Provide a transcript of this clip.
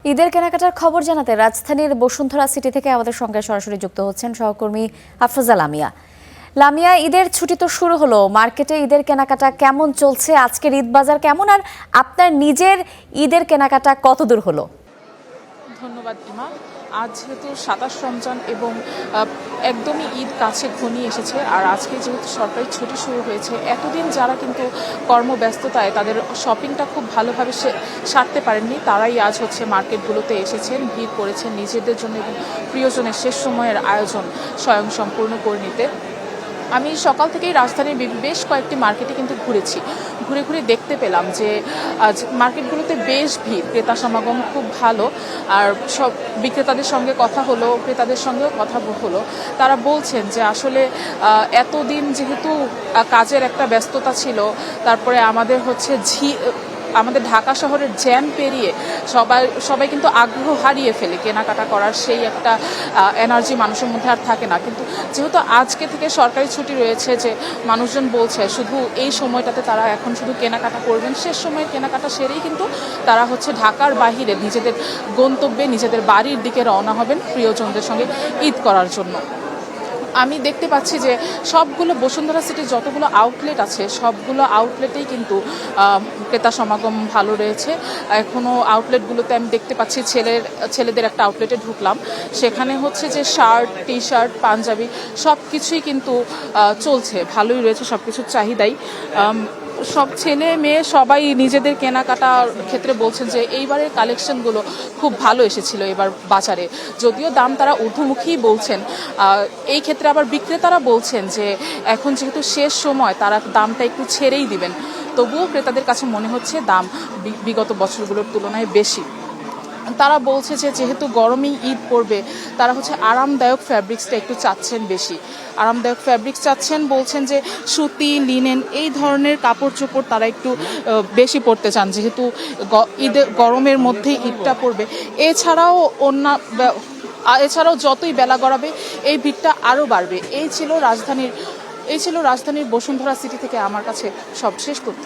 ঈদের কেনাকাটার খবর জানাতে রাজধানীর বসুন্ধরা সিটি থেকে আমাদের সঙ্গে সরাসরি যুক্ত হচ্ছেন সহকর্মী আফরোজা লামিয়া। লামিয়া, ঈদের ছুটি তো শুরু হলো, মার্কেটে ঈদের কেনাকাটা কেমন চলছে? আজকের ঈদ বাজার কেমন, আর আপনার নিজের ঈদের কেনাকাটা কত দূর হলো? ধন্যবাদ ইমা। আজ যেহেতু ২৭ রমজান এবং একদমই ঈদ কাছে ঘনিয়ে এসেছে, আর আজকে যেহেতু সরকারি ছুটি শুরু হয়েছে, এতদিন যারা কিন্তু কর্মব্যস্ততায় তাদের শপিংটা খুব ভালোভাবে সারতে পারেননি, তারাই আজ মার্কেটগুলোতে এসেছেন, ভিড় করেছেন নিজেদের জন্য এবং প্রিয়জনের শেষ সময়ের আয়োজন স্বয়ংসম্পূর্ণ করে নিতে। আমি সকাল থেকেই রাজধানীর বেশ কয়েকটি মার্কেটে কিন্তু ঘুরে ঘুরে দেখতে পেলাম যে মার্কেটগুলোতে বেশ ভিড়, ক্রেতা সমাগম খুব ভালো। আর সব বিক্রেতাদের সঙ্গে কথা হলো, ক্রেতাদের সঙ্গেও কথা হলো, তারা বলছেন যে আসলে এতদিন যেহেতু কাজের একটা ব্যস্ততা ছিল, তারপরে আমাদের আমাদের ঢাকা শহরের জ্যাম পেরিয়ে সবাই কিন্তু আগ্রহ হারিয়ে ফেলে কেনাকাটা করার, সেই একটা এনার্জি মানুষের মধ্যে আর থাকে না। কিন্তু যেহেতু আজকে থেকে সরকারি ছুটি রয়েছে, যে মানুষজন বলছে শুধু এই সময়টাতে তারা এখন শুধু কেনাকাটা করবেন, শেষ সময়ের কেনাকাটা সেরেই কিন্তু তারা ঢাকার বাহিরে নিজেদের গন্তব্যে নিজেদের বাড়ির দিকে রওনা হবেন প্রিয়জনদের সঙ্গে ঈদ করার জন্য। আমি দেখতে পাচ্ছি যে সবগুলো বসুন্ধরা সিটির যতগুলো আউটলেট আছে, সবগুলো আউটলেটেই কিন্তু ক্রেতা সমাগম ভালো রয়েছে। এখনও আউটলেটগুলোতে আমি দেখতে পাচ্ছি ছেলেদের একটা আউটলেটে ঢুকলাম, সেখানে যে শার্ট, টি শার্ট, পাঞ্জাবি সব কিছুই কিন্তু চলছে, ভালোই রয়েছে সব কিছুর চাহিদাই। সব ছেলে মেয়ে সবাই নিজেদের কেনাকাটার ক্ষেত্রে বলছেন যে এইবারের কালেকশনগুলো খুব ভালো এসেছিল এবার বাজারে, যদিও দাম তারা ঊর্ধ্বমুখী বলছেন। এই ক্ষেত্রে আবার বিক্রেতারা বলছেন যে এখন যেহেতু শেষ সময়, তারা দামটা একটু ছেড়েই দিবেন, তবুও ক্রেতাদের কাছে মনে হচ্ছে দাম বিগত বছরগুলোর তুলনায় বেশি। তারা বলছে যে যেহেতু গরমেই ঈদ পড়বে, তারা আরামদায়ক ফ্যাব্রিক্সটা একটু চাচ্ছেন, বেশি আরামদায়ক ফ্যাব্রিক্স চাচ্ছেন। বলছেন যে সুতি, লিনেন এই ধরনের কাপড় চোপড় তারা একটু বেশি পরতে চান, যেহেতু ঈদের গরমের মধ্যেই ঈদটা পড়বে। এছাড়াও যতই বেলা গড়াবে এই ভিড়টা আরও বাড়বে। এই ছিল রাজধানীর বসুন্ধরা সিটি থেকে আমার কাছে সবশেষ তথ্য।